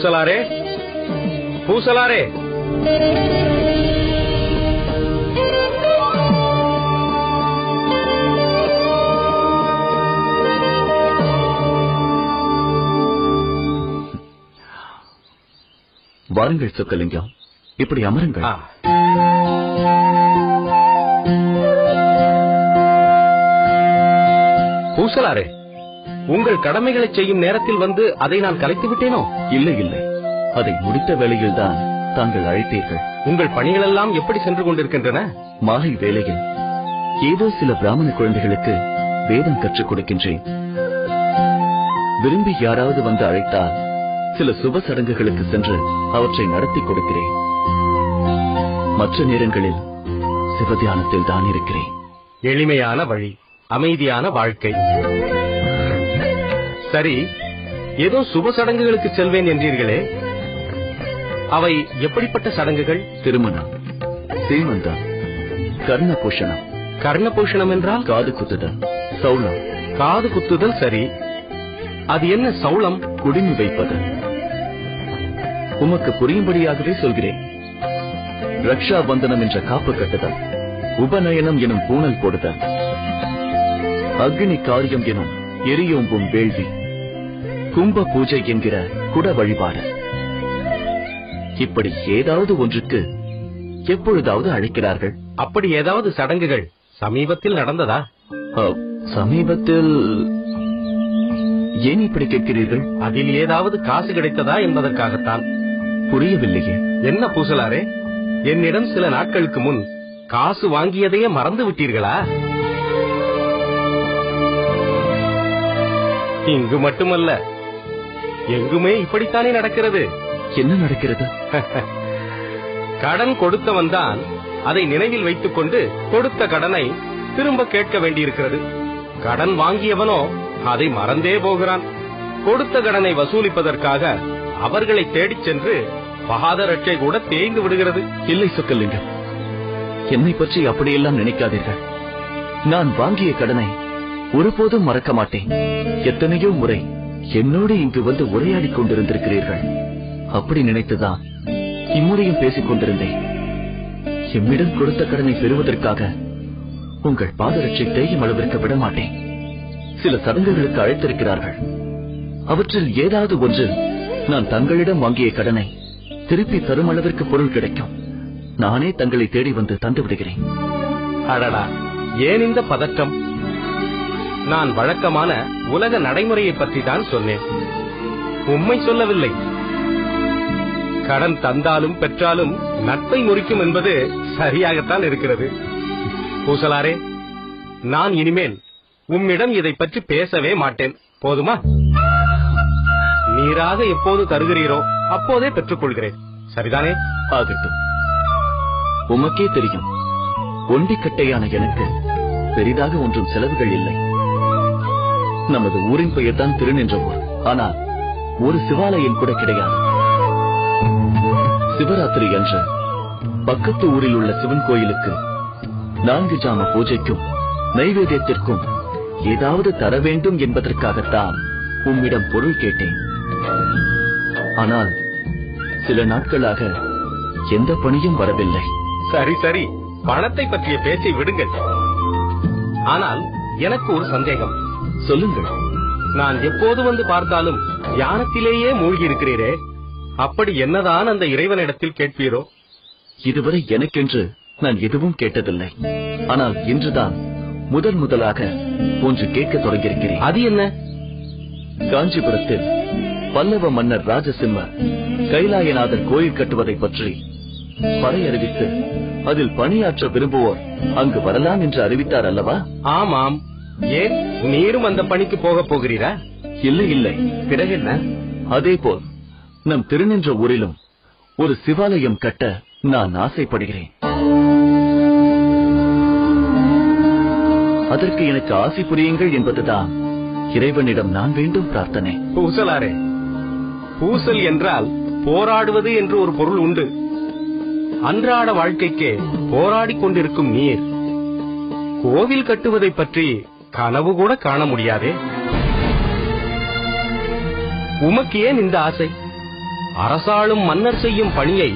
பூசலாரே, பூசலாரே, வாருங்கள் சொக்கலிங்கம், இப்படி அமருங்கள். பூசலாரே, உங்கள் கடமைகளை செய்யும் நேரத்தில் வந்து அதை நான் கலைத்து விட்டேனோ? இல்லை இல்லை, அதை முடித்த வேளையில் தான் தாங்கள் அழைத்தீர்கள். உங்கள் பணிகள் எல்லாம் எப்படி சென்று கொண்டிருக்கின்றன? மாலை வேளையில் ஏதோ சில பிராமண குழந்தைகளுக்கு வேதம் கற்றுக் கொடுக்கின்றேன். விரும்பி யாராவது வந்து அழைத்தால் சில சுப சடங்குகளுக்கு சென்று அவற்றை நடத்தி கொடுக்கிறேன். மற்ற நேரங்களில் சிவத்தியானத்தில் தான் இருக்கிறேன். எளிமையான வழி, அமைதியான வாழ்க்கை. சரி, ஏதோ சுப சடங்குகளுக்கு செல்வேன் என்றீர்களே, அவை எப்படிப்பட்ட சடங்குகள்? திருமணம், சீமந்தம், கர்ணபூஷணம். கர்ணபூஷணம் என்றால்? காது குத்துதல். சௌளம். காது குத்துதல். சரி, அது என்ன சௌளம்? குடிமி வைப்பது. உமக்கு புரியும்படியாகவே சொல்கிறேன். ரக்ஷா பந்தனம் என்ற காப்பு கட்டுதல், உபநயனம் எனும் பூணல் போடுதல், அக்னி காரியம் எனும் எரியோம்பும் வேள்வி, கும்ப பூஜை என்கிற குட வழிபாடு. இப்படி ஏதாவது ஒன்றுக்கு எப்பொழுதாவது அழைக்கிறார்கள். அப்படி ஏதாவது சடங்குகள் சமீபத்தில் நடந்ததா? சமீபத்தில்? ஏன் இப்படி கேட்கிறீர்கள்? அதில் ஏதாவது காசு கிடைத்ததா என்பதற்காகத்தான். புரியவில்லையே. என்ன பூசலாரே, என்னிடம் சில நாட்களுக்கு முன் காசு வாங்கியதையே மறந்து விட்டீர்களா? இங்கு மட்டுமல்ல, எங்குமே இப்படித்தானே நடக்கிறது. என்ன நடக்கிறது? கடன் கொடுத்தவன் தான் அதை நினைவில் வைத்துக் கொண்டு கொடுத்த கடனை திரும்ப கேட்க வேண்டியிருக்கிறது. கடன் வாங்கியவனோ அதை மறந்தே போகிறான். கொடுத்த கடனை வசூலிப்பதற்காக அவர்களை தேடிச் சென்று பாதரட்சை கூட தேய்ந்து விடுகிறது. இல்லை சொக்கலிங்கம், என்னை பற்றி அப்படியெல்லாம் நினைக்காதீர்கள். நான் வாங்கிய கடனை ஒருபோதும் மறக்க மாட்டேன். எத்தனையோ முறை என்னோடு இங்கு வந்து உரையாடிக் கொண்டிருந்திருக்கிறீர்கள். அப்படி நினைத்துதான் இம்முறையும் பேசிக் கொண்டிருந்தேன். எம்மிடம் கொடுத்த கடனை பெறுவதற்காக உங்கள் பாதரட்சை தேயும் அளவிற்கு விட மாட்டேன். சில சடங்குகளுக்கு அழைத்திருக்கிறார்கள். அவற்றில் ஏதாவது ஒன்று நான் தங்களிடம் வாங்கிய கடனை திருப்பி தரும் அளவிற்கு பொருள் கிடைக்கும். நானே தங்களை தேடி வந்து தந்து விடுகிறேன். அடடா, ஏன் இந்த பதற்றம்? நான் வழக்கமான உலக நடைமுறையை பற்றி தான் சொன்னேன், உண்மை சொல்லவில்லை. கடன் தந்தாலும் பெற்றாலும் நட்பை முறிக்கும் என்பது சரியாகத்தான் இருக்கிறது. பூசலாரே, நான் இனிமேல் உம்மிடம் இதை பற்றி பேசவே மாட்டேன். போதுமா? நீராக எப்போது தருகிறீரோ அப்போதே பெற்றுக் கொள்கிறேன். சரிதானே? ஆகட்டும். உமக்கே தெரியும், ஒண்டிக்கட்டையான எனக்கு பெரிதாக ஒன்றும் செலவுகள் இல்லை. நமது ஊரின் பெயர் தான் திருநின்ற ஊர். ஆனால் ஒரு சிவாலயம் கூட கிடையாது. சிவராத்திரி அன்று பக்கத்து ஊரில் உள்ள சிவன் கோயிலுக்கு 4 ஜாம பூஜைக்கும் நைவேத்தியத்திற்கும் ஏதாவது தர வேண்டும் என்பதற்காகத்தான் உம்மிடம் பொருள் கேட்டேன். ஆனால் சில நாட்களாக எந்த பணியும் வரவில்லை. சரி சரி, பணத்தை பற்றிய பேச்சை விடுங்கள். ஆனால் எனக்கு ஒரு சந்தேகம். சொல்லுங்கள். நான் எப்போது வந்து பார்த்தாலும் தியானத்திலேயே மூழ்கி இருக்கிறீரே, அப்படி என்னதான் அந்த இறைவனிடத்தில் கேட்பீரோ? இதுவரை எனக்கென்று நான் எதுவும் கேட்டதில்லை. ஆனால் இன்றுதான் முதலாக ஒன்று கேட்க தொடங்கியிருக்கிறேன். அது என்ன? காஞ்சிபுரத்தில் பல்லவ மன்னர் ராஜசிம்மர் கைலாயநாதர் கோயில் கட்டுவதை பற்றி பறை அறிவித்து அதில் பணியாற்ற விரும்புவோர் அங்கு வரலாம் என்று அறிவித்தார் அல்லவா? ஆமாம். ஏன், நீரும் அந்த பணிக்கு போக போகிறீரா? இல்லை இல்லை. பிறகு என்ன? அதேபோல் நம் திருநின்ற ஊரிலும் ஒரு சிவாலயம் கட்ட நான் ஆசைப்படுகிறேன். அதற்கு எனக்கு ஆசை புரியுங்கள் என்பதுதான் இறைவனிடம் நான் வேண்டும் பிரார்த்தனை. பூசலாரே, பூசல் என்றால் போராடுவது என்று ஒரு பொருள் உண்டு. அன்றாட வாழ்க்கைக்கே போராடிக் கொண்டிருக்கும் நீர் கோவில் கட்டுவதை பற்றி கனவு கூட காண முடியாதே. உமக்கு ஏன் இந்த ஆசை? அரசாளும் மன்னர் செய்யும் பணியை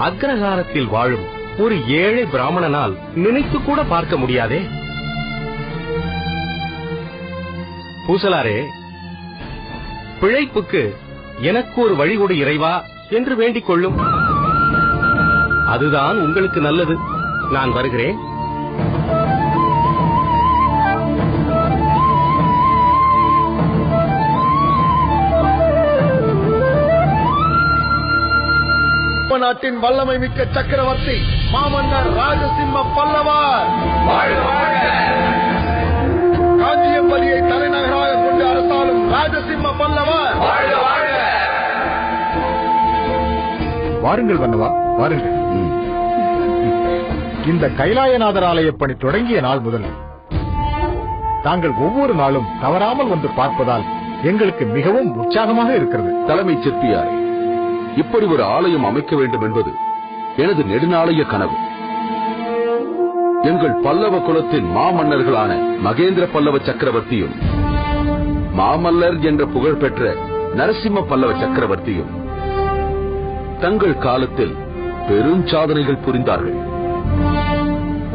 அக்ரஹாரத்தில் வாழும் ஒரு ஏழை பிராமணனால் நினைத்து கூட பார்க்க முடியாதே. பூசலாரே, பிழைப்புக்கு எனக்கு ஒரு வழி கொடு இறைவா என்று வேண்டிக் கொள்ளும். அதுதான் உங்களுக்கு நல்லது. நான் வருகிறேன். நாட்டின் வல்லமை மிக்க சக்கரவர்த்தி மாமன்னர் ராஜசிம்ம பல்லவர் காஞ்சியம்பதியை தலைநகராக கொண்டு அரசாளும் ராஜசிம்ம பல்லவர். வாருங்கள் வண்ணவா, வாருங்கள். இந்த கைலாயநாதர் ஆலய பணி தொடங்கிய நாள் முதல் தாங்கள் ஒவ்வொரு நாளும் தவறாமல் வந்து பார்ப்பதால் எங்களுக்கு மிகவும் உற்சாகமாக இருக்கிறது. தலைமை சிற்பியாரே, இப்படி ஒரு ஆலயம் அமைக்க வேண்டும் என்பது எனது நெடுநாளைய கனவு. எங்கள் பல்லவ குலத்தின் மாமன்னர்களான மகேந்திர பல்லவ சக்கரவர்த்தியும் மாமல்லர் என்ற புகழ் பெற்ற நரசிம்ம பல்லவ சக்கரவர்த்தியும் தங்கள் காலத்தில் பெரும் சாதனைகள் புரிந்தார்கள்.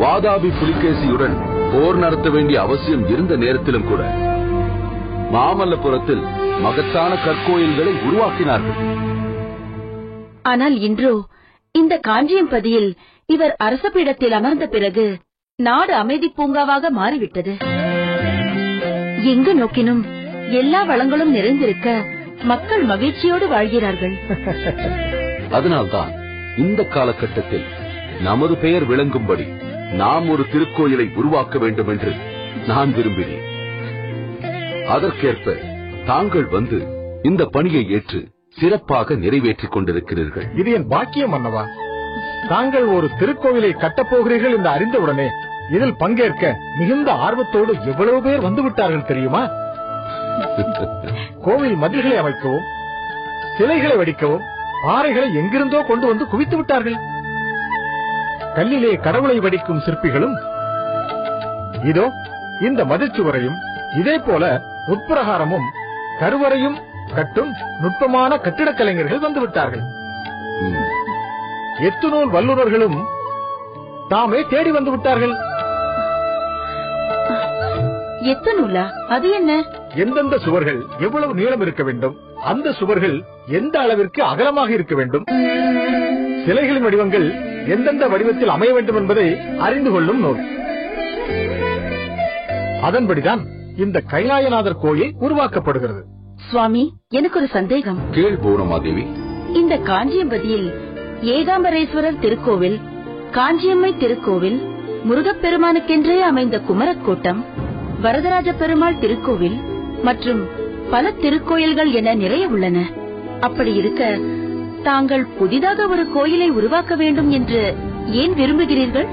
வாதாபி புலிகேசியுடன் போர் நடத்த வேண்டிய அவசியம் இருந்த நேரத்திலும் கூட மாமல்லபுரத்தில் மகத்தான கற்கோயில்களை உருவாக்கினார்கள். ஆனால் இன்றோ இந்த காஞ்சியம்பதியில் இவர் அரச பீடத்தில் அமர்ந்த பிறகு நாடு அமைதி பூங்காவாக மாறிவிட்டது. எங்கு நோக்கினும் எல்லா வளங்களும் நிறைந்திருக்க மக்கள் மகிழ்ச்சியோடு வாழ்கிறார்கள். அதனால்தான் இந்த காலகட்டத்தில் நமது பெயர் விளங்கும்படி நாம் ஒரு திருக்கோயிலை உருவாக்க வேண்டும் என்று நான் விரும்பினேன். அதற்கேற்ப தாங்கள் வந்து இந்த பணியை ஏற்று சிறப்பாக நிறைவேற்றிக் கொண்டிருக்கிறீர்கள். இது என் பாக்கியம் மன்னவா. தாங்கள் ஒரு திருக்கோவிலை கட்டப்போகிறீர்கள் என்று அறிந்தவுடனே இதில் பங்கேற்க மிகுந்த ஆர்வத்தோடு எவ்வளவு பேர் வந்துவிட்டார்கள் தெரியுமா? கோவில் மதில்களை அமைக்கவும், சிலைகளை வடிக்கவும் பாறைகளை எங்கிருந்தோ கொண்டு வந்து குவித்து விட்டார்கள். கல்லிலே கடவுளை வடிக்கும் சிற்பிகளும் இதோ இந்த மதிச்சுவரையும் இதே போல உட்பிரகாரமும் கருவறையும் கட்டும் நுட்பமான கட்டிடக் கலைஞர்கள் வந்துவிட்டார்கள். எத்துநூல் வல்லுநர்களும் தாமே தேடி வந்து விட்டார்கள். எத்தனூலா? அது என்ன? எந்தெந்த சுவர்கள் எவ்வளவு நீளம் இருக்க வேண்டும், அந்த சுவர்கள் எந்த அளவிற்கு அகலமாக இருக்க வேண்டும், சிலைகளின் வடிவங்கள் எந்தெந்த வடிவத்தில் அமைய வேண்டும் என்பதை அறிந்து கொள்ளும் நூல். அதன்படிதான் இந்த கைலாயநாதர் கோயில் உருவாக்கப்படுகிறது. சுவாமி, எனக்கு ஒரு சந்தேகம். கேள் பூர்ணமாதேவி. இந்த காஞ்சியம்பதியில் ஏகாம்பரேஸ்வரர் திருக்கோவில், காஞ்சியம்மை திருக்கோவில், முருகப்பெருமானுக்கென்றே அமைந்த குமரக்கோட்டம், வரதராஜ பெருமாள் திருக்கோவில் மற்றும் பல திருக்கோயில்கள் என நிறைய உள்ளன. அப்படி இருக்க தாங்கள் புதிதாக ஒரு கோயிலை உருவாக்க வேண்டும் என்று ஏன் விரும்புகிறீர்கள்?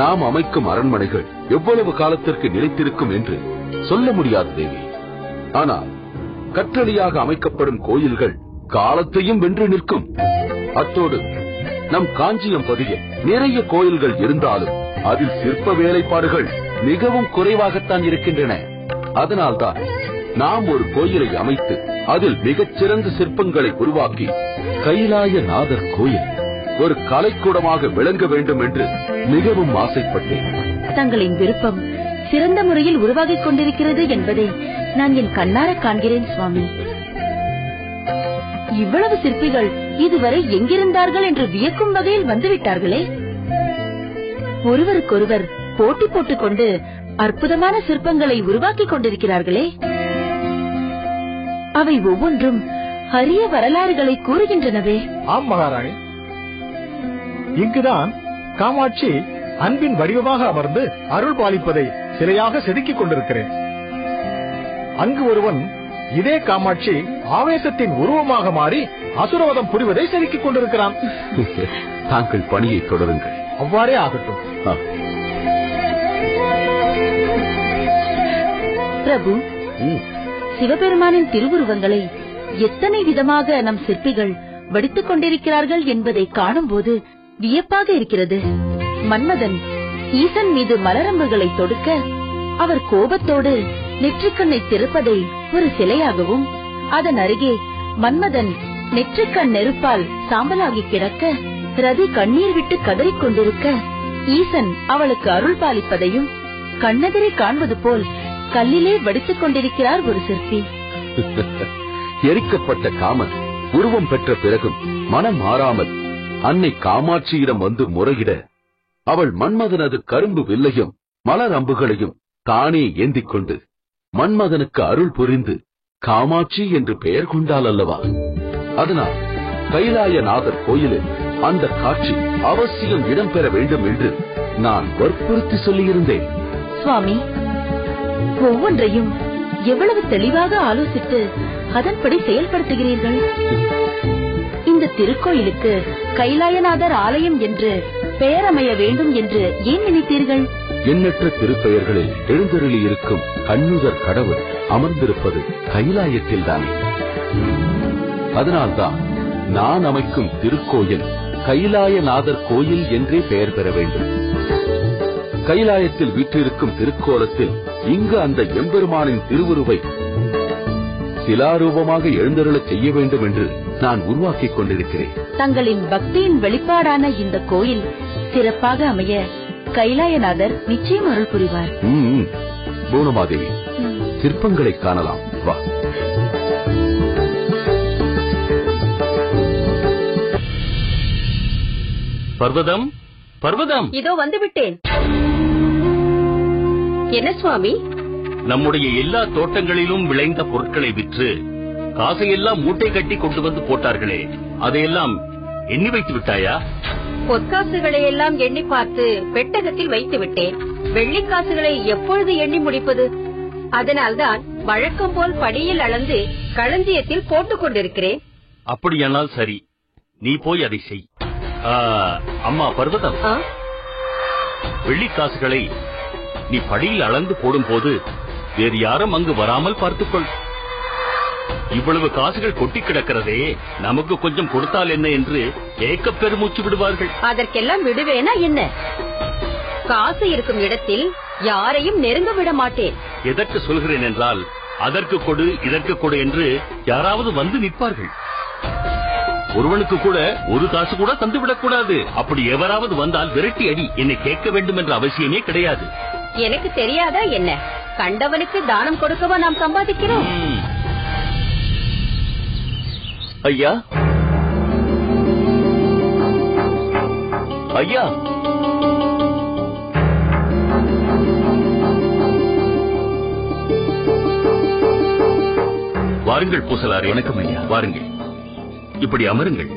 நாம் அமைக்கும் அரண்மனைகள் எவ்வளவு காலத்திற்கு நிலைத்திருக்கும் என்று சொல்ல முடியாது தேவி. ஆனால் கற்றளியாக அமைக்கப்படும் கோயில்கள் காலத்தையும் வென்று நிற்கும். அத்தோடு நம் காஞ்சியம்பதியில் நிறைய கோயில்கள் இருந்தாலும் அதில் சிற்ப வேலைப்பாடுகள் மிகவும் குறைவாகத்தான் இருக்கின்றன. அதனால்தான் நாம் ஒரு கோயிலை அமைத்து அதில் மிகச்சிறந்த சிற்பங்களை உருவாக்கி கைலாயநாதர் கோயில் ஒரு கலைக்கூடமாக விளங்க வேண்டும் என்று மிகவும் ஆசைப்பட்டேன். தங்களின் விருப்பம் சிறந்த முறையில் உருவாகிக் கொண்டிருக்கிறது என்பதை நான் என் கண்ணார காண்கிறேன் சுவாமி. இவ்வளவு சிற்பிகள் இதுவரை எங்கிருந்தார்கள் என்று வியக்கும் வகையில் வந்துவிட்டார்களே. ஒருவருக்கொருவர் போட்டி போட்டுக் கொண்டு அற்புதமான சிற்பங்களை உருவாக்கிக் கொண்டிருக்கிறார்களே. அவை ஒவ்வொன்றும் அரிய வரலாறுகளை கூறுகின்றனவே. ஆம் மகாராணி, இங்குதான் காமாட்சி அன்பின் வடிவமாக அமர்ந்து அருள் பாலிப்பதை சிலையாக செதுக்கிக் கொண்டிருக்கிறேன். அங்கு ஒருவன் இதே காமாட்சி ஆவேசத்தின் உருவமாக மாறி அசுரவதம் புரிவதை செதுக்கிக் கொண்டிருக்கிறான். தாங்கள் பணியை தொடருங்கள். அவ்வாறே ஆகட்டும். பிரபு, சிவபெருமானின் திருவுருவங்களை எத்தனை விதமாக நம் சிற்பிகள் வடித்துக் கொண்டிருக்கிறார்கள் என்பதை காணும் போது வியப்பாக இருக்கிறது. மன்மதன் ஈசன் மீது மலரம்புகளை தொடுக்க அவர் கோபத்தோடு நெற்றிக்கண்ணை திறப்பதை ஒரு சிலையாகவும், அதன் அருகே மன்மதன் நெற்றிக்கண் நெருப்பால் சாம்பலாகி கிடக்க ரதி கண்ணீர் விட்டு கதறிக் கொண்டிருக்க ஈசன் அவளுக்கு அருள் பாலிப்பதையும் கண்ணெதிரை காண்பது போல் கல்லிலே வடித்துக் கொண்டிருக்கிறார் ஒரு சிற்பி. எரிக்கப்பட்ட காமன் உருவம் பெற்ற பிறகும் மனம் மாறாமல் அன்னை காமாட்சியிடம் வந்து முறையிட அவள் மன்மதனது கரும்பு வில்லையும் மலர் அம்புகளையும் தானே ஏந்திக் கொண்டு மன்மதனுக்கு அருள் புரிந்து காமாட்சி என்று பெயர் கொண்டாள் அல்லவா? அதனால் கைலாயநாதர் கோயிலில் அந்த காட்சி அவசியம் இடம்பெற வேண்டும் என்று நான் வற்புறுத்தி சொல்லியிருந்தேன். சுவாமி, ஒவ்வொன்றையும் எவ்வளவு தெளிவாக ஆலோசித்து அதன்படி செயல்படுத்துகிறீர்கள். இந்த திருக்கோயிலுக்கு கைலாயநாதர் ஆலயம் என்று பெயர் அமைய வேண்டும் என்று ஏன் நினைத்தீர்கள்? எண்ணற்ற திருப்பெயர்களில் எழுந்தருளி இருக்கும் கண்ணுதர் கடவுள் அமர்ந்திருப்பது கைலாயத்தில்தானே. அதனால்தான் நான் அமைக்கும் திருக்கோயில் கைலாயநாதர் கோயில் என்றே பெயர் பெற வேண்டும். கைலாயத்தில் வீற்றிருக்கும் திருக்கோலத்தில் இங்கு அந்த எம்பெருமானின் திருவுருவை சிலாரூபமாக எழுந்தருளச் செய்ய வேண்டும் என்று நான் உருவாக்கிக் கொண்டிருக்கிறேன். தங்களின் பக்தியின் வெளிப்பாடான இந்த கோயில் சிறப்பாக அமைய கைலாயநாதர் நிச்சயம் அருள் புரிவார். பூனமாதேவி, சிற்பங்களை காணலாம், வா. பர்வதம், பர்வதம், இதோ வந்துவிட்டேன். என்ன சுவாமி? நம்முடைய எல்லா தோட்டங்களிலும் விளைந்த பொருட்களை விற்று காசையெல்லாம் மூட்டை கட்டி கொண்டு வந்து போட்டார்களே, அதையெல்லாம் எண்ணி வைத்து விட்டாயா? பொற்காசுகளை எல்லாம் எண்ணி பார்த்து பெட்டகத்தில் வைத்து விட்டேன். வெள்ளிக்காசுகளை எப்பொழுது எண்ணி முடிப்பது? அதனால்தான் வழக்கம் போல் படியில் அளந்து களஞ்சியத்தில் போட்டுக் கொண்டிருக்கிறேன். அப்படியானால் சரி, நீ போய் அதை செய். அம்மா பர்வதம், வெள்ளிக்காசுகளை நீ படியில் அளந்து போடும் போது வேறு யாரும் அங்கு வராமல் பார்த்துக்கொள். இவ்வளவு காசுகள் கொட்டி கிடக்கிறதே, நமக்கு கொஞ்சம் கொடுத்தால் என்ன என்று ஏக்க பெருமூச்சு விடுவார்கள். அதற்கெல்லாம் விடுவேனா என்ன? காசு இருக்கும் இடத்தில் யாரையும் நெருங்க விட மாட்டேன். எதற்கு சொல்கிறேன் என்றால், அதற்கு கொடு இதற்கு கொடு என்று யாராவது வந்து நிற்பார்கள். ஒருவனுக்கு கூட ஒரு காசு கூட தந்துவிடக் கூடாது. அப்படி எவராவது வந்தால் விரட்டி அடி. என்னை கேட்க வேண்டும் என்ற அவசியமே கிடையாது. எனக்கு தெரியாதா என்ன? கண்டவனுக்கு தானம் கொடுக்கவா நாம் சம்பாதிக்கிறோம்? ஐயா, ஐயா, வாருங்கள் பூசலாரே. வணக்கம் ஐயா. வாருங்கள், இப்படி அமருங்கள்.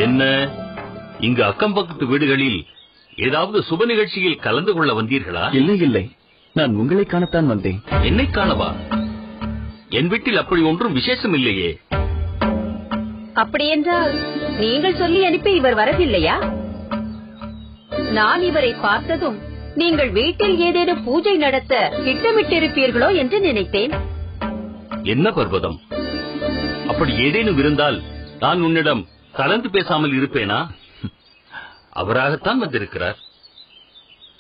என்ன, இங்கு அக்கம் பக்கத்து வீடுகளில் ஏதாவது சுப நிகழ்ச்சியில் கலந்து கொள்ள வந்தீர்களா? இல்லை இல்லை, நான் உங்களை காணத்தான் வந்தேன். என்னை காணவா? என் வீட்டில் அப்படி ஒன்றும் விசேஷம் இல்லையே. அப்படியென்றால் நீங்கள் சொல்லி அனுப்பி இவர் வரவில்லையா? நான் இவரை பார்த்ததும் நீங்கள் வீட்டில் ஏதேனும் பூஜை நடத்த திட்டமிட்டிருப்பீர்களோ என்று நினைத்தேன். என்ன பர்வதம், அப்படி ஏதேனும் இருந்தால் நான் உன்னிடம் கலந்து பேசாமல் இருப்பேனா? அவராகத்தான் வந்திருக்கிறார்.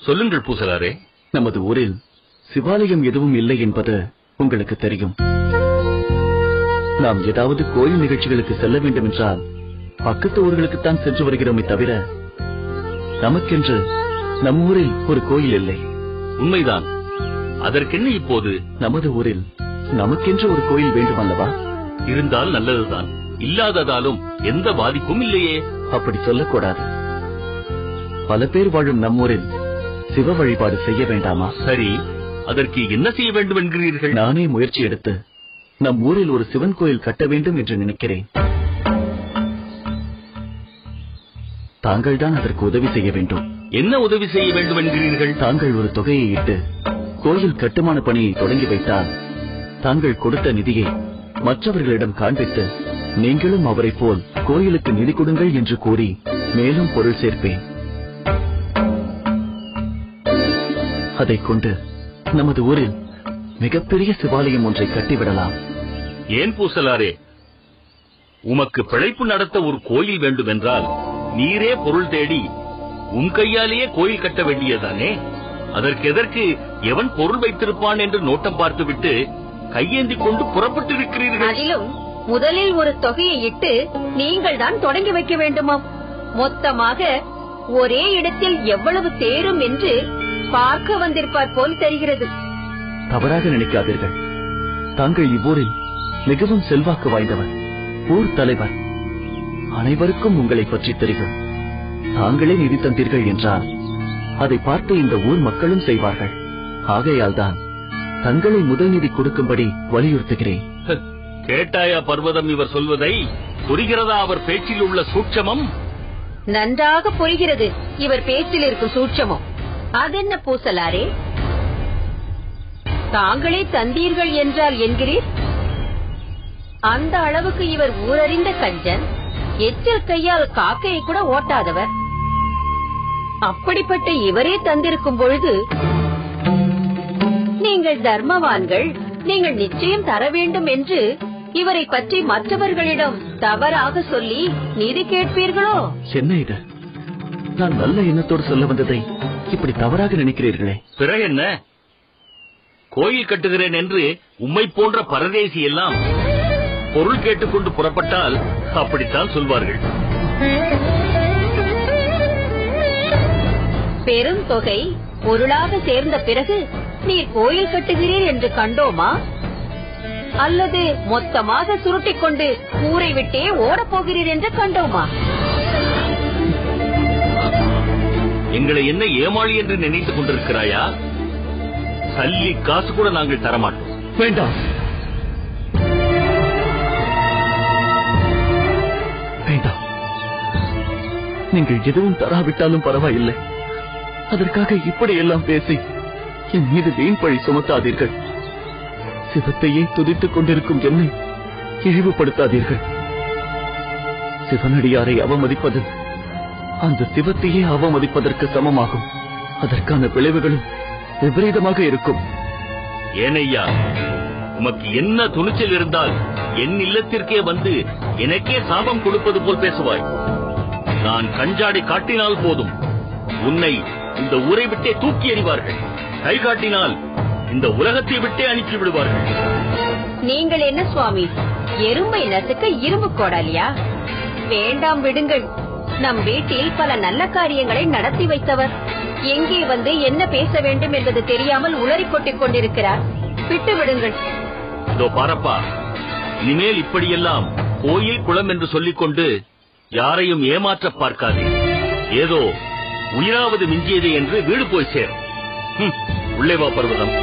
சொல்லுங்கள் பூசலாரே. நமது ஊரில் சிவாலயம் எதுவும் இல்லை என்பது உங்களுக்கு தெரியும். நாம் ஏதாவது கோயில் நிகழ்ச்சிகளுக்கு செல்ல வேண்டும் என்றால் பக்கத்து ஊர்களுக்குத்தான் சென்று வருகிறோமே தவிர நமக்கென்று நம் ஊரில் ஒரு கோயில் இல்லை. உண்மைதான். அதற்கென்ன இப்போது? நமது ஊரில் நமக்கென்று ஒரு கோயில் வேண்டும் அல்லவா? இருந்தால் நல்லதுதான். இல்லாததாலும் எந்த பாதிப்பும் இல்லையே. அப்படி சொல்லக்கூடாது. பல பேர் வாழும் நம்மூரில் சிவ வழிபாடு செய்ய வேண்டாமா? சரி, அதற்கு என்ன செய்ய வேண்டும் என்கிறீர்கள்? நானே முயற்சி எடுத்து நம் ஊரில் ஒரு சிவன் கோயில் கட்ட வேண்டும் என்று நினைக்கிறேன். தாங்கள் தான் அதற்கு உதவி செய்ய வேண்டும். என்ன உதவி செய்ய வேண்டும் என்கிறீர்கள்? தாங்கள் ஒரு தொகையை இட்டு கோயில் கட்டுமான பணியை தொடங்கி வைத்தால் தாங்கள் கொடுத்த நிதியை மற்றவர்களிடம் காண்பித்து நீங்களும் அவரை போல் கோயிலுக்கு நிதி கொடுங்கள் என்று கூறி மேலும் பொருள் சேர்ப்பேன். அதைக் கொண்டு நமது ஊரில் மிகப்பெரிய சிவாலயம் ஒன்றை கட்டிவிடலாம். ஏன் பூசலாரே, உமக்கு பிழைப்பு நடத்த ஒரு கோயில் வேண்டும் என்றால் நீரே பொருள் தேடி உன் கையாலேயே கோயில் கட்ட வேண்டியதானே? அதற்கு எதற்கு எவன் பொருள் வைத்திருப்பான் என்று நோட்டம் பார்த்துவிட்டு கையேந்தி கொண்டு புறப்பட்டு இருக்கிறீர்கள். அதிலும் முதலில் ஒரு தொகையை இட்டு நீங்கள் தான் தொடங்கி வைக்க வேண்டுமாம். மொத்தமாக ஒரே இடத்தில் எவ்வளவு தேரும் என்று பார்க்க வந்திருப்பார் போல் தெரிகிறது. தவறாக நினைக்காதீர்கள். தாங்கள் இவ்வூரில் மிகவும் செல்வாக்கு வாய்ந்தவர், ஊர் தலைவர். அனைவருக்கும் உங்களை பற்றி தெரியும். தாங்களே நிதி தந்தீர்கள் என்றால் அதை பார்த்து இந்த ஊர் மக்களும் செய்வார்கள். ஆகையால் தான் தங்களை முதல் நிதி கொடுக்கும்படி வலியுறுத்துகிறேன். கேட்டாயா பர்வதம் இவர் சொல்வதை? புரிகிறதா அவர் பேச்சில் உள்ள சூட்சமம்? நன்றாக புரிகிறது இவர் பேச்சில் இருக்கும் சூட்சமம். அதென்ன பூசலாரே, தாங்களே தந்தீர்கள் என்றால் என்கிறீர்? அந்த அளவுக்கு இவர் ஊரறிந்த கஞ்சன், எச்சில் கையால் காக்கையை கூட ஓட்டாதவர். அப்படிப்பட்ட இவரே தந்திருக்கும் பொழுது நீங்கள் தர்மவான்கள், நீங்கள் நிச்சயம் தர வேண்டும் என்று இவரை பற்றி மற்றவர்களிடம் தவறாக சொல்லி நிதி கேட்பீர்களோ? என்ன இது? நான் நல்ல எண்ணத்தோடு சொல்ல வந்ததை இப்படி தவறாக நினைக்கிறீர்களே. பிறகு என்ன? கோயில் கட்டுகிறேன் என்று உம்மை போன்ற பரதேசி எல்லாம் பொருள் கேட்டுக்கொண்டு புறப்பட்டால் அப்படித்தான் சொல்வார்கள். பெரும் தொகை பொருளாக சேர்ந்த பிறகு நீர் கோயில் கட்டுகிறீர் என்று கண்டோமா? அல்லது மொத்தமாக சுருட்டிக் கொண்டு ஊரை விட்டே ஓடப் போகிறீர் என்று கண்டோமா? எங்களை என்ன ஏமாளி என்று நினைத்துக் கொண்டிருக்கிறாயா? சல்லி காசு கூட நாங்கள் தரமாட்டோம். வேண்டாம், வேண்டாம். நீங்கள் எதுவும் தராவிட்டாலும் பரவாயில்லை. அதற்காக இப்படி எல்லாம் பேசி என் மீது வீண் பழி சுமத்தாதீர்கள். சிவத்தையே துதித்துக் கொண்டிருக்கும் என்னை இழிவுபடுத்தாதீர்கள். சிவனடியாரை அவமதிப்பது அந்த சிவத்தையே அவமதிப்பதற்கு சமமாகும். அதற்கான விளைவுகளும் விபரீதமாக இருக்கும். ஏனையா, உமக்கு என்ன துணிச்சல் இருந்தால் என் இல்லத்திற்கே வந்து எனக்கே சாபம் கொடுப்பது போல் பேசுவாய். நான் கஞ்சாடை காட்டினால் போதும், உன்னை இந்த ஊரை விட்டே தூக்கி எறிவார்கள். கை காட்டினால் இந்த உலகத்தை விட்டே அனுப்பி விடுவார்கள். நீங்கள் என்ன சுவாமி, எறும்பை நசுக்க இரும்பு கோடாலியா? வேண்டாம், விடுங்கள். நம் வீட்டில் பல நல்ல காரியங்களை நடத்தி வைத்தவர் எங்கே வந்து என்ன பேச வேண்டும் என்பது தெரியாமல் உளறிக் கொட்டிக் கொண்டிருக்கிறார். விட்டு விடுங்கள். இதோ பாரப்பா, இனிமேல் இப்படியெல்லாம் கோயில் குளம் என்று சொல்லிக் கொண்டு யாரையும் ஏமாற்ற பார்க்காதே. ஏதோ உயிராவது மிஞ்சியது என்று வீடு போய் சேர். உள்ளே வா பர்வதம்.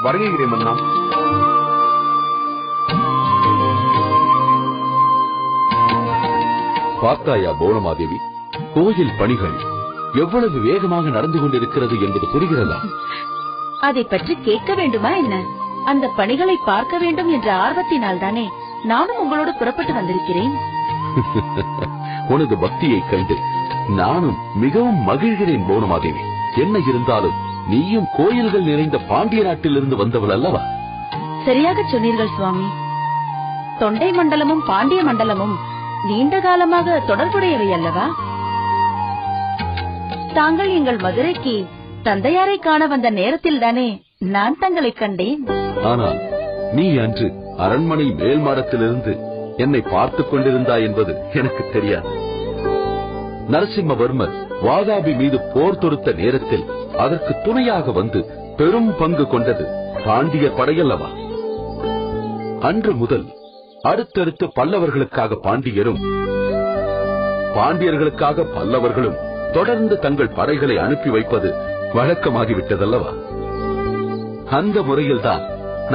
வருகிறேன் மன்னா. பார்த்தாயா பௌனமாதேவி, கோயில் பணிகள் எவ்வளவு வேகமாக நடந்து கொண்டிருக்கிறது என்பது புரிகிறதா? அதை பற்றி கேட்க வேண்டுமா என்ன? அந்த பணிகளை பார்க்க வேண்டும் என்ற ஆர்வத்தினால் தானே நானும் உங்களோடு புறப்பட்டு வந்திருக்கிறேன். உனது பக்தியை கண்டு நானும் மிகவும் மகிழ்கிறேன் பௌனமாதேவி. என்ன இருந்தாலும் நீயும் கோயில்கள் நிறைந்த பாண்டிய நாட்டிலிருந்து வந்தவள் அல்லவா? சரியாக சொன்னீர்கள் சுவாமி. தொண்டை மண்டலமும் பாண்டிய மண்டலமும் நீண்ட காலமாக தொடர்புடையவை அல்லவா? தாங்கள் எங்கள் மதுரைக்கு தந்தையாரை காண வந்த நேரத்தில் தானே நான் தங்களை கண்டேன். ஆனால் நீ அன்று அரண்மனை மேல் மாடத்திலிருந்து என்னை பார்த்துக் கொண்டிருந்தாய் என்பது எனக்கு தெரியாது. நரசிம்மவர்மர் வாதாபி மீது போர் தொடுத்த நேரத்தில் அதற்கு துணையாக வந்து பெரும் பங்கு கொண்டது பாண்டிய படையல்லவா? அன்று முதல் அடுத்தடுத்து பல்லவர்களுக்காக பாண்டியரும், பாண்டியர்களுக்காக பல்லவர்களும் தொடர்ந்து தங்கள் படைகளை அனுப்பி வைப்பது வழக்கமாகிவிட்டதல்லவா? அந்த முறையில்தான்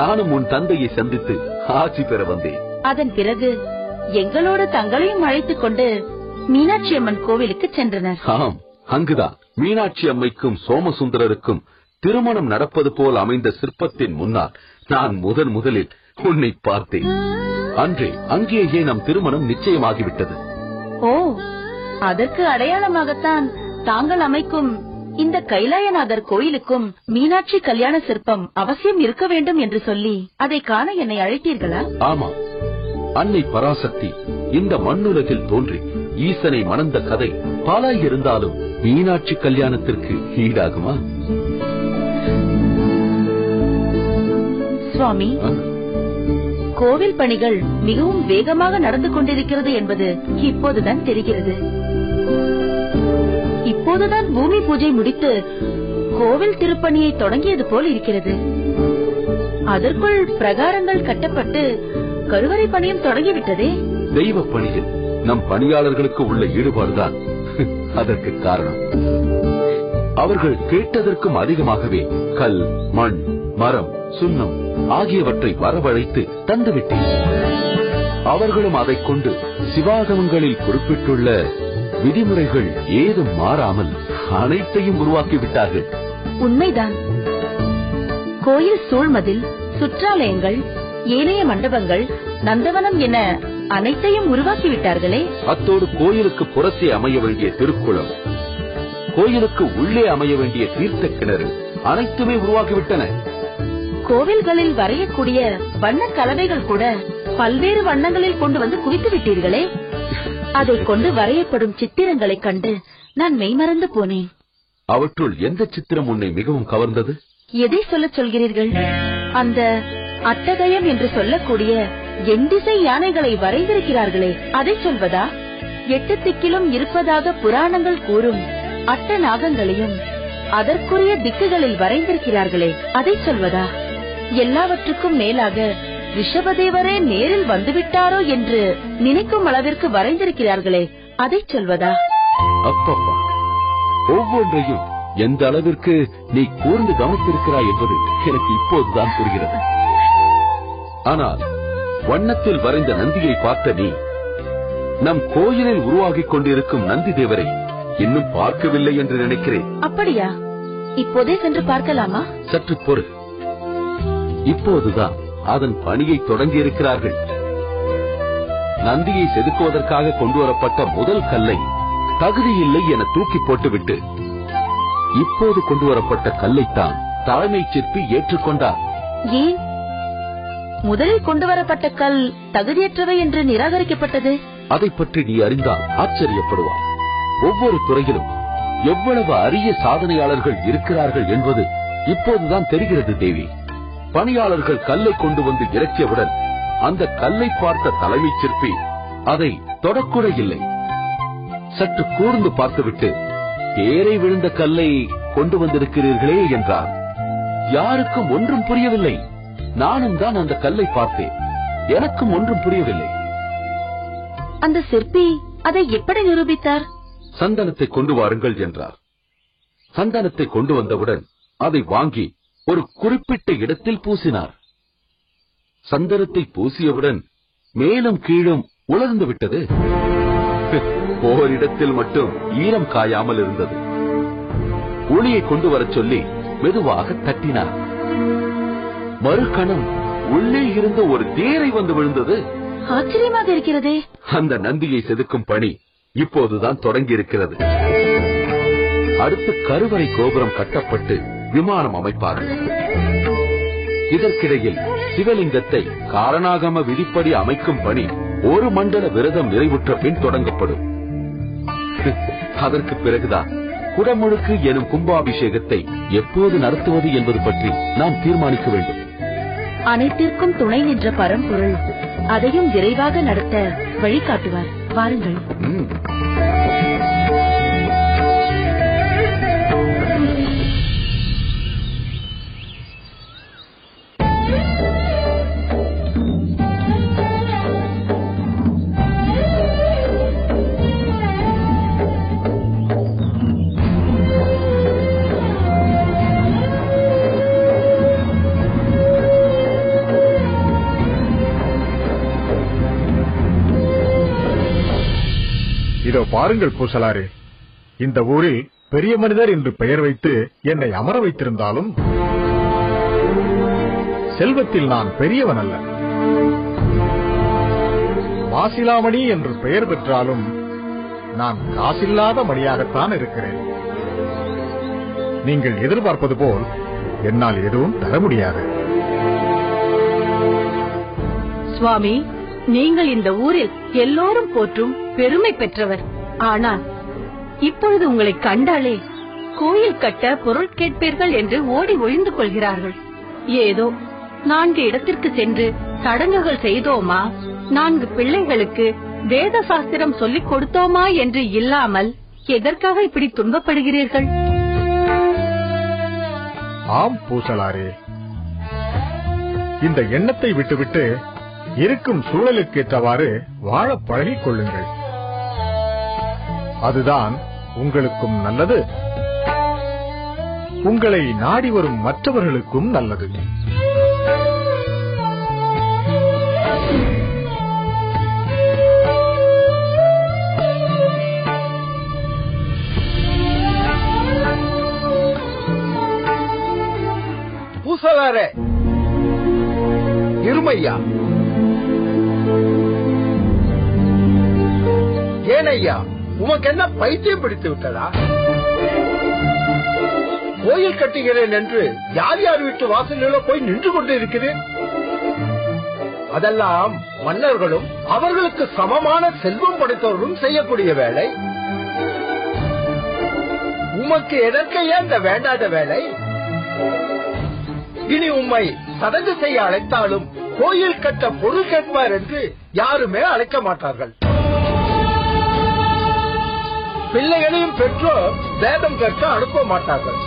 நானும் உன் தந்தையை சந்தித்து ஆட்சி பெற வந்தேன். அதன் பிறகு எங்களோடு தங்களையும் அழைத்துக் கொண்டு மீனாட்சி அம்மன் கோவிலுக்கு சென்றனர். ஆம், அங்குதான் மீனாட்சி அம்மைக்கும் சோமசுந்தரருக்கும் திருமணம் நடப்பது போல் அமைந்த சிற்பத்தின் முன்னால் நான் முதலில் உன்னை பார்த்தேன். அன்றே அங்கேயே நம் திருமணம் நிச்சயமாகிவிட்டது. ஓ, அதற்கு அடையாளமாகத்தான் தாங்கள் அமைக்கும் இந்த கைலாயநாதர் கோயிலுக்கும் மீனாட்சி கல்யாண சிற்பம் அவசியம் இருக்க வேண்டும் என்று சொல்லி அதை காண என்னை அழைத்தீர்களா? ஆமா, அன்னை பராசக்தி இந்த மண்ணுலகில் தோன்றி ஈசனை மணந்த கதை பல இருந்தாலும் மீனாட்சி கல்யாணத்திற்கு ஈடாகுமா? சுவாமி, கோவில் பணிகள் மிகவும் வேகமாக நடந்து கொண்டிருக்கிறது என்பது இப்போதுதான் தெரிகிறது. இப்போதுதான் பூமி பூஜை முடித்து கோவில் திருப்பணியை தொடங்கியது போல் இருக்கிறது. அதற்குள் பிரகாரங்கள் கட்டப்பட்டு கருவறை பணியும் தொடங்கிவிட்டதே. தெய்வ பணியில் நம் பணியாளர்களுக்கு உள்ள ஈடுபாடுதான் அதற்கு காரணம். அவர்கள் கேட்டதற்கும் அதிகமாகவே கல், மண், மரம், சுண்ணம் ஆகியவற்றை வரவழைத்து தந்துவிட்டேன். அவர்களும் அதைக் கொண்டு சிவாகமங்களில் குறிப்பிட்டுள்ள விதிமுறைகள் ஏதும் மாறாமல் அனைத்தையும் உருவாக்கிவிட்டார்கள். உண்மைதான். கோயில் சூழ்மதில், சுற்றாலயங்கள், ஏனைய மண்டபங்கள், நந்தவனம் என அனைத்தையும் உருவாக்கிவிட்டார்களே. அத்தோடு கோயிலுக்கு புறத்தே அமைய வேண்டிய திருக்குளம், கோயிலுக்கு உள்ளே அமைய வேண்டிய தீர்த்த கிணறு அனைத்துமே உருவாக்கிவிட்டன. கோவில்களில் வரையக்கூடிய வண்ண கலவைகள் கூட பல்வேறு வண்ணங்களில் கொண்டு வந்து குவித்து விட்டீர்களே. அதை கொண்டு வரையப்படும் சித்திரங்களைக் கண்டு நான் மெய்மறந்து போனேன். அவற்றுள் எந்த சித்திரம் உன்னை மிகவும் கவர்ந்தது? எதை சொல்லச் சொல்கிறீர்கள்? அந்த அட்டகயம் என்று சொல்லக்கூடிய எண்டிசை யானைகளை வரைந்திருக்கிறார்களே, அதை சொல்வதா? 8 திக்கிலும் இருப்பதாக புராணங்கள் கூறும் அட்ட நாகங்களையும் அதற்குரிய திக்குகளில் வரைந்திருக்கிறார்களே, அதை சொல்வதா? எல்லாவற்றுக்கும் மேலாக ரிஷபதேவரே நேரில் வந்துவிட்டாரோ என்று நினைக்கும் அளவிற்கு வரைந்திருக்கிறார்களே, அதை சொல்வதா? அப்பப்பா, ஒவ்வொன்றையும் எந்த அளவிற்கு நீ கூர்ந்து கவனித்திருக்கிறாய் என்பது எனக்கு இப்போதுதான் புரிகிறது. ஆனால் வண்ணத்தில் வரைந்த நந்தியை பார்த்த நீ நம் கோயிலில் உருவாகிக் கொண்டிருக்கும் நந்தி தேவரை இன்னும் பார்க்கவில்லை என்று நினைக்கிறேன். அப்படியா? இப்போதே சென்று பார்க்கலாமா? சற்று பொறு. இப்போதுதான் அதன் பணியை தொடங்கி இருக்கிறார்கள். நந்தியை செதுக்குவதற்காக கொண்டு வரப்பட்ட முதல் கல்லை தகுதியில்லை என தூக்கி போட்டுவிட்டு இப்போது கொண்டு வரப்பட்ட கல்லைத்தான் தலைமை சிற்பி ஏற்றுக்கொண்டார். ஏன் முதலில் கொண்டு வரப்பட்ட கல் தகுதியற்றவை என்று நிராகரிக்கப்பட்டது? அதை பற்றி நீ அறிந்தால் ஆச்சரியப்படுவார். ஒவ்வொரு துறையிலும் எவ்வளவு அரிய சாதனையாளர்கள் இருக்கிறார்கள் என்பது இப்போதுதான் தெரிகிறது தேவி. பணியாளர்கள் கல்லை கொண்டு வந்து இறக்கியவுடன் அந்த கல்லை பார்த்த தலைமை சிற்பி அதை தொடக்கூட இல்லை. சற்று கூர்ந்து பார்த்துவிட்டு தேரை விழுந்த கல்லை கொண்டு வந்திருக்கிறீர்களே என்றார். யாருக்கும் ஒன்றும் புரியவில்லை. நானும் தான் அந்த கல்லை பார்த்தேன். எனக்கும் ஒன்றும் புரியவில்லை. அந்த சிற்பி அதை எப்படி நிரூபித்தார்? சந்தனத்தை கொண்டு வாருங்கள் என்றார். சந்தனத்தை கொண்டு வந்தவுடன் அதை வாங்கி ஒரு குறிப்பிட்ட இடத்தில் பூசினார். சந்தனத்தை பூசியவுடன் மேலும் கீழும் உலர்ந்து விட்டது. ஓரிடத்தில் மட்டும் ஈரம் காயாமல் இருந்தது. ஒளியை கொண்டு வரச் சொல்லி மெதுவாக தட்டினார். மறுகணம் உள்ளே இருந்த ஒரு தேரை வந்து விழுந்தது. ஆச்சரியமாக இருக்கிறதே. அந்த நந்தியை செதுக்கும் பணி இப்போதுதான் தொடங்கி இருக்கிறது. அடுத்து கருவறை கோபுரம் கட்டப்பட்டு விமானம் அமைப்பார்கள். இதற்கிடையில் சிவலிங்கத்தை காரணாகம விதிப்படி அமைக்கும் பணி ஒரு மண்டல விரதம் நிறைவுற்ற பின் தொடங்கப்படும். அதற்கு பிறகுதான் குடமுழுக்கு எனும் கும்பாபிஷேகத்தை எப்போது நடத்துவது என்பது பற்றி நாம் தீர்மானிக்க வேண்டும். அனைத்திற்கும் துணை நின்ற பரம்பொருள் அதையும் விரைவாக நடத்த வழிகாட்டுவார். வாருங்கள். இதோ பாருங்கள் பூசலாரே, இந்த ஊரில் பெரிய மனிதர் என்று பெயர் வைத்து என்னை அமர வைத்திருந்தாலும் செல்வத்தில் நான் பெரியவன் அல்ல. மாசிலாமணி என்று பெயர் பெற்றாலும் நான் காசில்லாத மணியாகத்தான் இருக்கிறேன். நீங்கள் எதிர்பார்ப்பது போல் என்னால் எதுவும் தர முடியாது. சுவாமி, நீங்கள் இந்த ஊரில் எல்லோரும் போற்றும் பெருமை பெற்றவர். ஆனால் இப்பொழுது உங்களை கண்டாலே கோயில் கட்ட பொருள் கேட்பீர்கள் என்று ஓடி ஒழிந்து கொள்கிறார்கள். ஏதோ 4 இடத்திற்கு சென்று சடங்குகள் செய்தோமா, 4 பிள்ளைகளுக்கு வேத சாஸ்திரம் சொல்லிக் கொடுத்தோமா என்று இல்லாமல் எதற்காக இப்படி துன்பப்படுகிறீர்கள்? ஆம் பூசலாரே, இந்த எண்ணத்தை விட்டுவிட்டு இருக்கும் சூழலுக்கேற்றவாறு வாழ பழகிக் கொள்ளுங்கள். அதுதான் உங்களுக்கும் நல்லது, உங்களை நாடி வரும் மற்றவர்களுக்கும் நல்லது. பூசலாரே, இருமையா, ஏனையா, உமக்கு என்ன பைத்தியம் பிடித்து விட்டதா? கோயில் கட்டுகிறேன் என்று யார் யார் வீட்டு வாசலிலோ போய் நின்று கொண்டு இருக்கிறேன். அதெல்லாம் மன்னர்களும் அவர்களுக்கு சமமான செல்வம் படைத்தவர்களும் செய்யக்கூடிய வேலை. உமக்கு எதற்கையா இந்த வேண்டாத வேலை? இனி உம்மை சடங்கு செய்ய அழைத்தாலும் கோயில் கட்ட பொருள் கேட்பார் என்று யாருமே அழைக்க மாட்டார்கள். பிள்ளைகளையும் பெற்றோர் வேதம் கற்க அனுப்ப மாட்டார்கள்.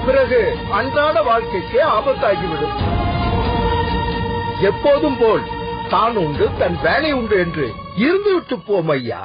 பிறகு அன்றாட வாழ்க்கைக்கு ஆபத்தாகிவிடும். எப்போதும் போல் தான் உண்டு தன் வேலை உண்டு என்று இருந்துவிட்டு போம் ஐயா.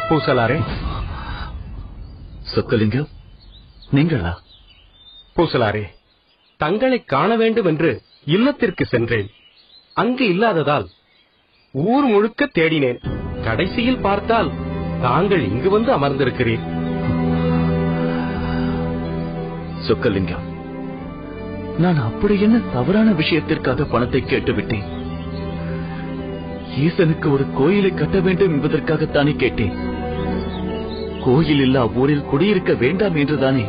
பூசலாரே. சொக்கலிங்கம், நீங்களா? பூசலாரே, தங்களை காண வேண்டும் என்று இல்லத்திற்கு சென்றேன். அங்கு இல்லாததால் ஊர் முழுக்க தேடினேன். கடைசியில் பார்த்தால் தாங்கள் இங்கு வந்து அமர்ந்திருக்கிறீர். சொக்கலிங்கம், நான் அப்படி என்ன தவறான விஷயத்திற்காக பணத்தை கேட்டுவிட்டேன்? ஈசனுக்கு ஒரு கோயிலை கட்ட வேண்டும் என்பதற்காகத்தானே கேட்டேன். கோயில் இல்லா ஊரில் குடியிருக்க வேண்டாம் என்றுதானே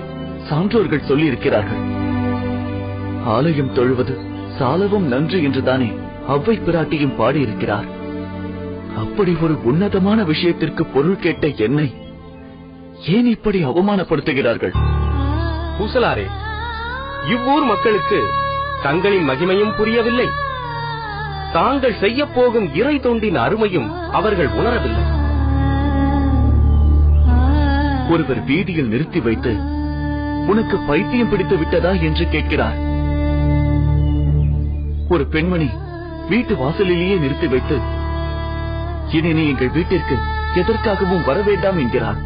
சான்றோர்கள் சொல்லி இருக்கிறார்கள். ஆலயம் தொழுவது சாலவும் நன்று என்றுதானே அவ்வை பிராட்டியும் பாடியிருக்கிறார். அப்படி ஒரு உன்னதமான விஷயத்திற்கு பொருள் கேட்ட என்னை ஏன் இப்படி அவமானப்படுத்துகிறார்கள்? பூசலாரே, இவ்வூர் மக்களுக்கு தங்களின் மகிமையும் புரியவில்லை, தாங்கள் செய்ய போகும் இறை தொண்டின் அருமையும் அவர்கள் உணரவில்லை. ஒருவர் வீதியில் நிறுத்தி வைத்து உனக்கு பைத்தியம் பிடித்து விட்டதா என்று கேட்கிறார். ஒரு பெண்மணி வீட்டு வாசலிலேயே நிறுத்தி வைத்து இனி நீ எங்கள் வீட்டிற்கு எதற்காகவும் வர வேண்டாம் என்கிறார்.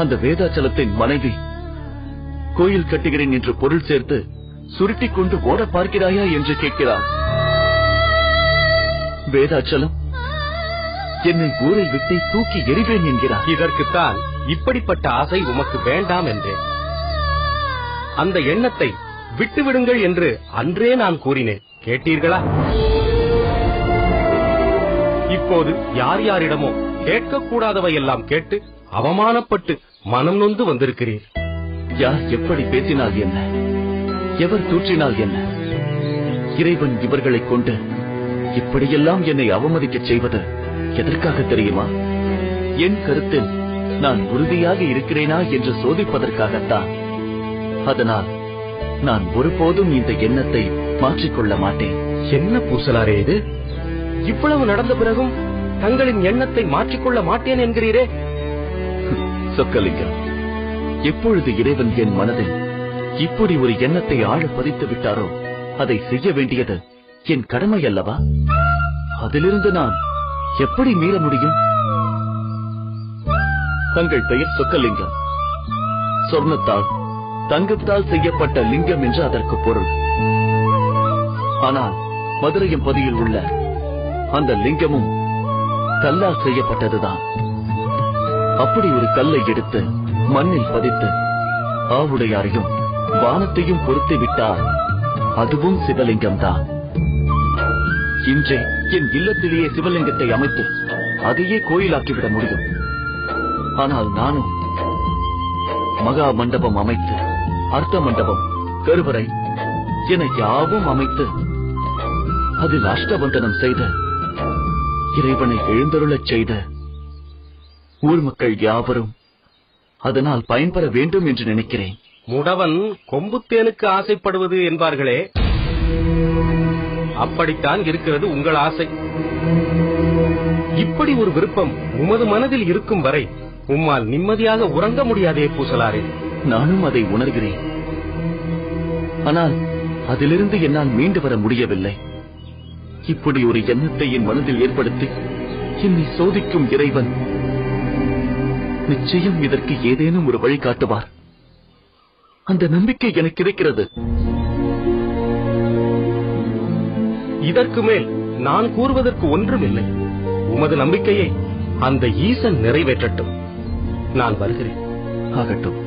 அந்த வேதாச்சலத்தின் மனைவி கோயில் கட்டுகிறேன் என்று பொருள் சேர்த்து சுருட்டிக் கொண்டு ஓட பார்க்கிறாயா என்று கேட்கிறார். வேதாச்சலம் என்னை ஊரை விட்டு தூக்கி எறிவேன் என்கிறார். இதற்குத்தான் இப்படிப்பட்ட ஆசை உமக்கு வேண்டாம் என்றேன். அந்த எண்ணத்தை விட்டுவிடுங்கள் என்று அன்றே நான் கூறினேன். கேட்டீர்களா? இப்போது யார் யாரிடமோ கேட்கக்கூடாதவையெல்லாம் கேட்டு அவமானப்பட்டு மனம் நொந்து வந்திருக்கிறீர். யார் எப்படி பேசினால் என்ன, எவர் தூற்றினால் என்ன, இறைவன் இவர்களைக் கொண்டு இப்படியெல்லாம் என்னை அவமதிக்கச் செய்வது எதற்காக தெரியுமா? என் கருத்தில் நான் உறுதியாக இருக்கிறேனா என்று சோதிப்பதற்காகத்தான். அதனால் நான் ஒருபோதும் இந்த எண்ணத்தை மாற்றிக்கொள்ள மாட்டேன். என்ன பூசலாரே இது? இவ்வளவு நடந்த பிறகும் தங்களின் எண்ணத்தை மாற்றிக்கொள்ள மாட்டேன் என்கிறீரே? சொக்கலிங்கம், எப்பொழுது இறைவன் என் மனதில் இப்படி ஒரு எண்ணத்தை ஆழ பதித்து விட்டாரோ அதை செய்ய வேண்டியது என் கடமை அல்லவா? அதிலிருந்து நான் எப்படி மீற முடியும்? தங்கள் பெயர் சொக்கலிங்கம். சொர்ணத்தால் தங்கத்தால் செய்யப்பட்ட லிங்கம் என்று அதற்கு பொருள். ஆனால் மதுரையம்பதியில் உள்ள அந்த லிங்கமும் கல்லால் செய்யப்பட்டதுதான். அப்படி ஒரு கல்லை எடுத்து மண்ணில் பதித்து ஆவுடையாரையும் வானத்தையும் பொருத்தி விட்டால் அதுவும் சிவலிங்கம் தான். இன்றே என் இல்லத்திலேயே சிவலிங்கத்தை அமைத்து அதையே கோயிலாக்கிவிட முடியும். ஆனால் நானும் மகா மண்டபம் அமைத்து அர்த்த மண்டபம், கருவறை என யாவும் அமைத்து அதில் அஷ்டபந்தனம் செய்து இறைவனை எழுந்தருளச் செய்த ஊர் மக்கள் யாவரும் அதனால் பயன்பெற வேண்டும் என்று நினைக்கிறேன். முடவன் கொம்புத்தேனுக்கு ஆசைப்படுவது என்பார்களே, அப்படித்தான் இருக்கிறது உங்கள் ஆசை. இப்படி ஒரு விருப்பம் உமது மனதில் இருக்கும் வரை உம்மால் நிம்மதியாக உறங்க முடியாதே பூசலாரே. நானும் அதை உணர்கிறேன். ஆனால் அதிலிருந்து என்னால் மீண்டு வர முடியவில்லை. இப்படி ஒரு எண்ணத்தை என் மனதில் ஏற்படுத்தி என்னை சோதிக்கும் இறைவன் நிச்சயம் இதற்கு ஏதேனும் ஒரு வழி காட்டுவார். அந்த நம்பிக்கை எனக்கு இருக்கிறது. இதற்கு மேல் நான் கூறுவதற்கு ஒன்றுமில்லை. உமது நம்பிக்கையை அந்த ஈசன் நிறைவேற்றட்டும். நான் வருகிறேன். ஆகட்டும்.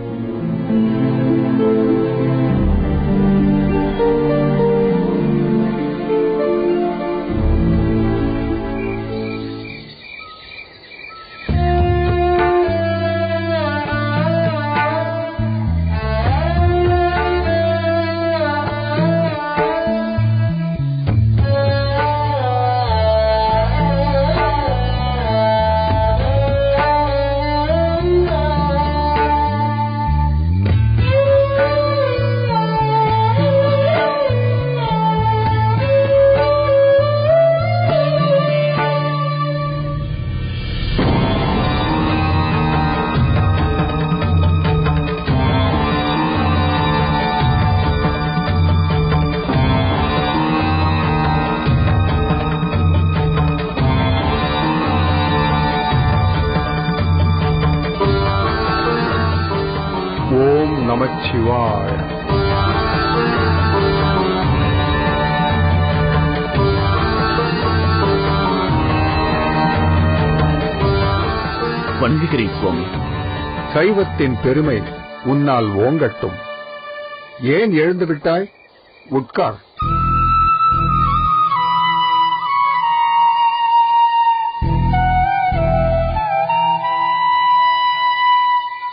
நமச்சிவாய. வணங்குகிறேன் சுவாமி. சைவத்தின் பெருமை உன்னால் ஓங்கட்டும். ஏன் எழுந்து விட்டாய்? உட்கார்.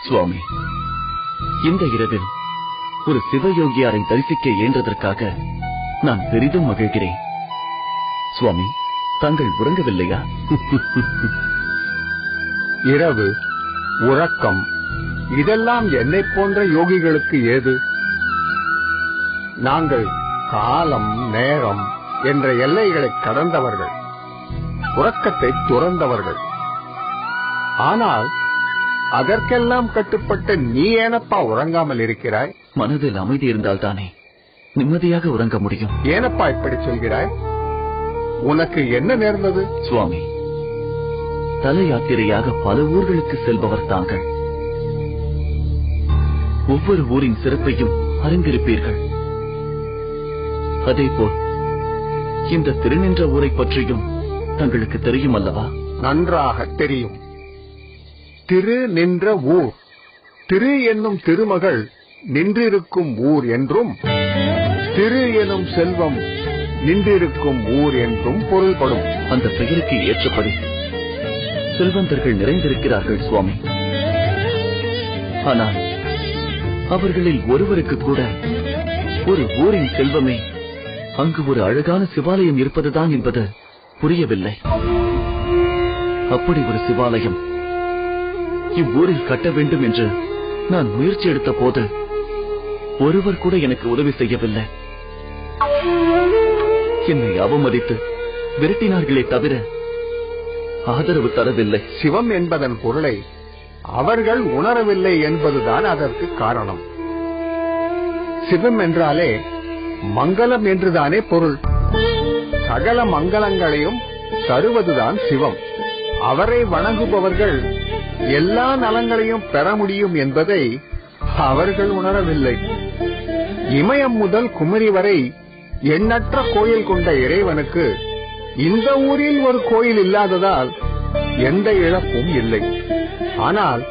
சுவாமி, இந்த இரவில் ஒரு சிவயோகியாரை தரிசிக்க இயன்றதற்காக நான் பெரிதும் மகிழ்கிறேன். சுவாமி, தாங்கள் உறங்கவில்லையா? இரவு, உறக்கம் இதெல்லாம் என்னை போன்ற யோகிகளுக்கு ஏது? நாங்கள் காலம், நேரம் என்ற எல்லைகளை கடந்தவர்கள், உறக்கத்தை துறந்தவர்கள். ஆனால் அதற்கெல்லாம் கட்டுப்பட்ட நீ ஏனப்பா உறங்காமல் இருக்கிறாய்? மனதில் அமைதி இருந்தால் தானே நிம்மதியாக உறங்க முடியும். ஏனப்பா இப்படி சொல்கிறாய்? உனக்கு என்ன நேர்ந்தது? சுவாமி, தல யாத்திரையாக பல ஊர்களுக்கு செல்பவர் தாங்கள். ஒவ்வொரு ஊரின் சிறப்பையும் அறிந்திருப்பீர்கள். அதேபோல் இந்த திருநின்ற ஊரை பற்றியும் தங்களுக்கு தெரியும் அல்லவா? நன்றாக தெரியும். திரு நின்ற ஊர், திரு என்னும் திருமகள் நின்றிருக்கும் ஊர் என்றும், திரு எனும் செல்வம் நின்றிருக்கும் ஊர் என்றும் பொருள்படும். அந்த பெயருக்கு ஏற்றபடி செல்வந்தர்கள் நிறைந்திருக்கிறார்கள் சுவாமி. ஆனால் அவர்களில் ஒருவருக்கு கூட ஒரு ஊரின் செல்வமே அங்கு ஒரு அழகான சிவாலயம் இருப்பதுதான் என்பது புரியவில்லை. அப்படி ஒரு சிவாலயம் இவ்வூரில் கட்ட வேண்டும் என்று நான் முயற்சி எடுத்த போது ஒருவர் கூட எனக்கு உதவி செய்யவில்லை. என்னை அவமதித்து விரட்டினார்களே தவிர ஆதரவு தரவில்லை. சிவம் என்பதன் பொருளை அவர்கள் உணரவில்லை என்பதுதான் அதற்கு காரணம். சிவம் என்றாலே மங்களம் என்றுதானே பொருள். சகல மங்களங்களையும் தருவதுதான் சிவம். அவரை வணங்குபவர்கள் எல்லா நலங்களையும் பெற முடியும் என்பதை அவர்கள் உணரவில்லை. இமயம் முதல் குமரி வரை எண்ணற்ற கோயில் கொண்ட இறைவனுக்கு இந்த ஊரில் ஒரு கோயில் இல்லாததால் எந்த இழப்பும் இல்லை. ஆனால்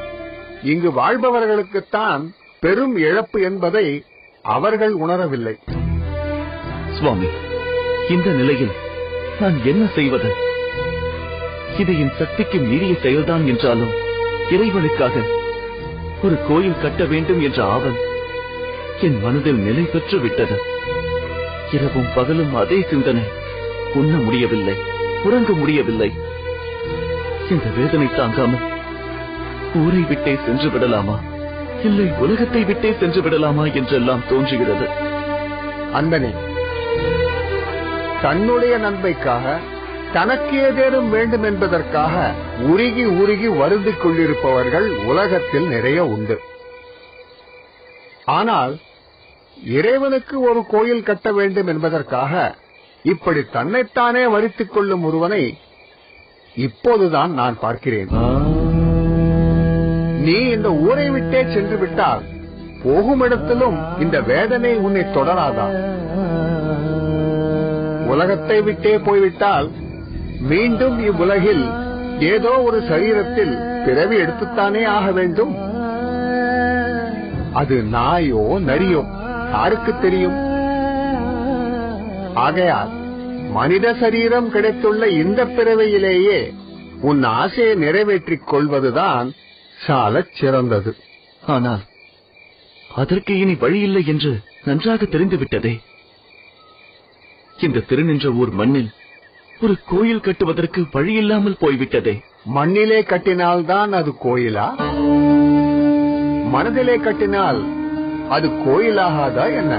இங்கு வாழ்பவர்களுக்குத்தான் பெரும் இழப்பு என்பதை அவர்கள் உணரவில்லை. சுவாமி, இந்த நிலையில் நான் என்ன செய்வது? இது என் சக்திக்கு மீறிய செயல்தான் என்றாலும் இறைவனுக்காக ஒரு கோயில் கட்ட வேண்டும் என்ற ஆவல் என் மனதில் நிலை பெற்று விட்டது. இரவும் பகலும் அதே சிந்தனை. உண்ண முடியவில்லை, உறங்க முடியவில்லை. இந்த வேதனை தாங்காமல் ஊரை விட்டே சென்று விடலாமா, இல்லை உலகத்தை விட்டே சென்று விடலாமா என்றெல்லாம் தோன்றுகிறது. அந்தனே, தன்னுடைய நன்மைக்காக தனக்கு ஏதேனும் வேண்டும் என்பதற்காக உருகி உருகி வருந்திக் கொண்டிருப்பவர்கள் உலகத்தில் நிறைய உண்டு. ஆனால் இறைவனுக்கு ஒரு கோயில் கட்ட வேண்டும் என்பதற்காக இப்படி தன்னைத்தானே வருத்திக் கொள்ளும் ஒருவனை இப்போதுதான் நான் பார்க்கிறேன். நீ இந்த ஊரை விட்டே சென்று விட்டால் போகும் இடத்திலும் இந்த வேதனை உன்னை தொடராதா? உலகத்தை விட்டே போய்விட்டால் மீண்டும் இவ்வுலகில் ஏதோ ஒரு சரீரத்தில் பிறவி எடுத்துத்தானே ஆக வேண்டும். அது நாயோ நரியோ யாருக்கு தெரியும்? ஆகையால் மனித சரீரம் கிடைத்துள்ள இந்த பிறவியிலேயே உன் ஆசையை நிறைவேற்றிக் கொள்வதுதான் சாலச் சிறந்தது. ஆனால் அதற்கு இனி வழியில்லை என்று நன்றாக தெரிந்துவிட்டதே. இந்த திருநின்ற ஊர் மண்ணில் ஒரு கோயில் கட்டுவதற்கு வழியில்லாமல் போய்விட்டதே. மண்ணிலே கட்டினால்தான் அது கோயிலா? மனதிலே கட்டினால் அது கோயிலாகாதா என்ன?